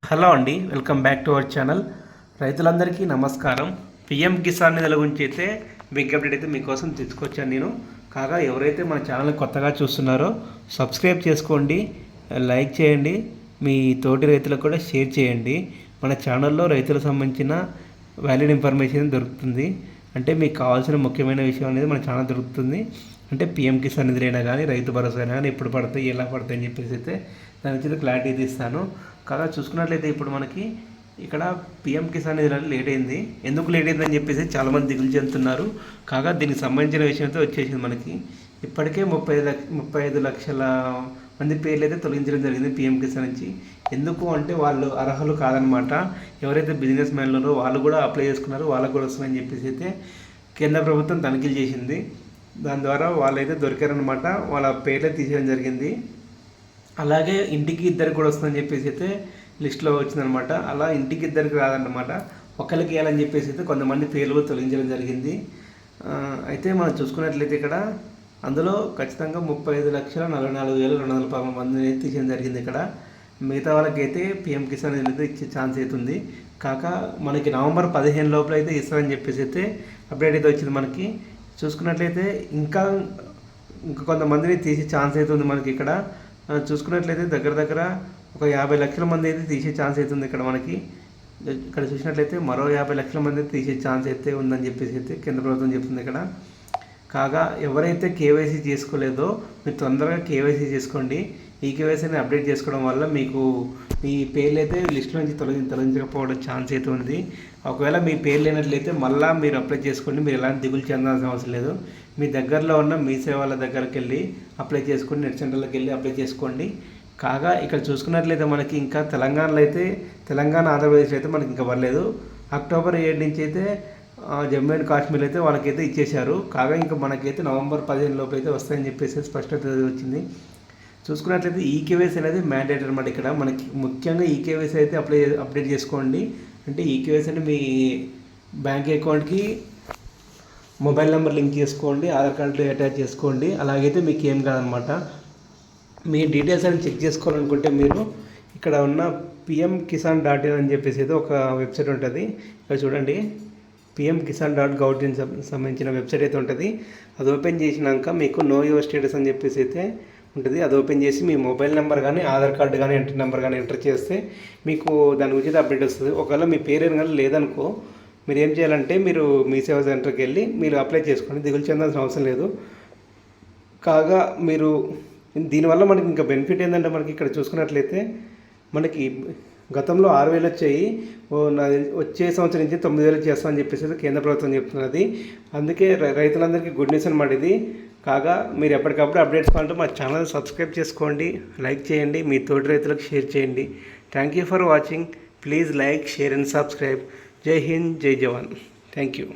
Hello అండి, welcome back to our channel. రైతులందరికీ నమస్కారం. పిఎం కిసాన్ నిధుల గురించి అయితే బిగ్ అప్డేట్ అయితే మీకోసం తెచ్చుకొచ్చాను నేను. కాగా ఎవరైతే మన ఛానల్ని కొత్తగా చూస్తున్నారో సబ్స్క్రైబ్ చేసుకోండి, లైక్ చేయండి, మీ తోటి రైతులకు కూడా షేర్ చేయండి. మన ఛానల్లో రైతులకు సంబంధించిన వ్యాలిడ్ ఇన్ఫర్మేషన్ దొరుకుతుంది. అంటే మీకు కావాల్సిన ముఖ్యమైన విషయం అనేది మన ఛానల్ దొరుకుతుంది. అంటే పిఎం కిసాన్ నిధులైనా కానీ రైతు భరోసా అయినా కానీ ఎప్పుడు పడతాయి, ఎలా పడతాయి అని చెప్పేసి అయితే దాని నుంచి క్లారిటీ ఇస్తాను. కాగా చూసుకున్నట్లయితే ఇప్పుడు మనకి ఇక్కడ పిఎం కిసాన్ నిధులు లేట్ అయింది. ఎందుకు లేట్ అయిందని చెప్పేసి చాలామంది దిగులు చెందుతున్నారు. కాగా దీనికి సంబంధించిన విషయం అయితే వచ్చేసింది మనకి. ఇప్పటికే 35 లక్షల మంది పేర్లు అయితే తొలగించడం జరిగింది పిఎం కిసాన్ నుంచి. ఎందుకు అంటే వాళ్ళు అర్హులు కాదనమాట. ఎవరైతే బిజినెస్ మ్యాన్లు వాళ్ళు కూడా అప్లై చేసుకున్నారు, వాళ్ళకు కూడా వస్తుందని చెప్పేసి అయితే కేంద్ర ప్రభుత్వం తనిఖీలు చేసింది. దాని ద్వారా వాళ్ళైతే దొరికారనమాట. వాళ్ళ పేర్లే తీసేయడం జరిగింది. అలాగే ఇంటికి ఇద్దరికి కూడా వస్తుందని చెప్పేసి అయితే లిస్ట్లో వచ్చిందనమాట. అలా ఇంటికి ఇద్దరికి రాదన్నమాట, ఒకరికి వేయాలని చెప్పేసి అయితే కొంతమంది పేర్లు తొలగించడం జరిగింది. అయితే మనం చూసుకున్నట్లయితే ఇక్కడ అందులో ఖచ్చితంగా 35,44,213 మందిని తీసేయడం జరిగింది. ఇక్కడ మిగతా వాళ్ళకైతే పిఎం కిసాన్ అయితే ఇచ్చే ఛాన్స్ అవుతుంది. కాక మనకి నవంబర్ 15 లోపల అయితే ఇస్తారని చెప్పేసి అయితే అప్డేట్ అయితే వచ్చింది మనకి. చూసుకున్నట్లయితే ఇంకా కొంతమందిని తీసే ఛాన్స్ అవుతుంది మనకి. ఇక్కడ చూసుకున్నట్లయితే దగ్గర ఒక 50 లక్షల మంది అయితే తీసే ఛాన్స్ అవుతుంది ఇక్కడ మనకి. ఇక్కడ చూసినట్లయితే మరో 50 లక్షల మంది తీసే ఛాన్స్ అయితే ఉందని చెప్పేసి అయితే కేంద్ర ప్రభుత్వం చెప్తుంది ఇక్కడ. కాగా ఎవరైతే కేవైసీ చేసుకోలేదో మీరు తొందరగా కేవైసీ చేసుకోండి. ఈ కేవైసీని అప్డేట్ చేసుకోవడం వల్ల మీకు మీ పేర్లు అయితే లిస్ట్ నుంచి తొలగించకపోవడం ఛాన్స్ అయితే ఉంది. ఒకవేళ మీ పేరు లేనట్లయితే మళ్ళీ మీరు అప్లై చేసుకోండి. మీరు ఎలాంటి దిగులు చెందాల్సిన అవసరం లేదు. మీ దగ్గరలో ఉన్న మీ సేవల దగ్గరికి వెళ్ళి అప్లై చేసుకోండి, నెట్ సెంటర్లోకి వెళ్ళి అప్లై చేసుకోండి. కాగా ఇక్కడ చూసుకున్నట్లయితే మనకి ఇంకా తెలంగాణలో అయితే ఆంధ్రప్రదేశ్ అయితే మనకి ఇంకా పర్లేదు. అక్టోబర్ 7 నుంచి అయితే జమ్మూ అండ్ కాశ్మీర్ అయితే వాళ్ళకైతే ఇచ్చేశారు. కాగా ఇంకా మనకైతే నవంబర్ 15 లోపు అయితే వస్తాయని చెప్పేసి స్పష్టత వచ్చింది. చూసుకున్నట్లయితే ఈకేవైసీ అనేది మ్యాండేట్ అనమాట. ఇక్కడ మనకి ముఖ్యంగా ఈకేవైసీ అయితే అప్డేట్ చేసుకోండి. అంటే ఈకేవైసీ అంటే మీ బ్యాంక్ అకౌంట్కి మొబైల్ నెంబర్ లింక్ చేసుకోండి, ఆధార్ కార్డులో అటాచ్ చేసుకోండి. అలాగైతే మీకు ఏం కాదనమాట. మీ డీటెయిల్స్ అని చెక్ చేసుకోవాలనుకుంటే మీరు ఇక్కడ ఉన్న pmkisan.in అని చెప్పేసి అయితే ఒక వెబ్సైట్ ఉంటుంది. ఇక్కడ చూడండి, pmkisan.gov.in సంబంధించిన వెబ్సైట్ అయితే ఉంటుంది. అది ఓపెన్ చేసినాక మీకు నో యువర్ స్టేటస్ అని చెప్పేసి అయితే ఉంటుంది. అది ఓపెన్ చేసి మీ మొబైల్ నెంబర్ కానీ ఆధార్ కార్డు కానీ ఎంట్రీ నెంబర్ కానీ ఎంటర్ చేస్తే మీకు దాని గురించి అప్డేట్ వస్తుంది. ఒకవేళ మీ పేరు కానీ లేదనుకో మీరు ఏం చేయాలంటే మీరు మీ సేవా సెంటర్కి వెళ్ళి మీరు అప్లై చేసుకోండి. దిగులు చెందాల్సిన అవసరం లేదు. కాగా మీరు దీనివల్ల మనకి ఇంకా బెనిఫిట్ ఏంటంటే మనకి ఇక్కడ చూసుకున్నట్లయితే మనకి గతంలో 6,000 వచ్చాయి, వచ్చే సంవత్సరం నుంచి 9,000 చేస్తామని చెప్పేసి కేంద్ర ప్రభుత్వం చెప్తున్నది. అందుకే రైతులందరికీ గుడ్ న్యూస్ అనమాట ఇది. కాగా మీరు ఎప్పటికప్పుడు అప్డేట్స్ కావాలంటే మా ఛానల్ సబ్స్క్రైబ్ చేసుకోండి, లైక్ చేయండి, మీ తోటి రైతులకు షేర్ చేయండి. Thank you for watching. Please like, share and subscribe. జై హింద్, జై జవాన్. Thank you.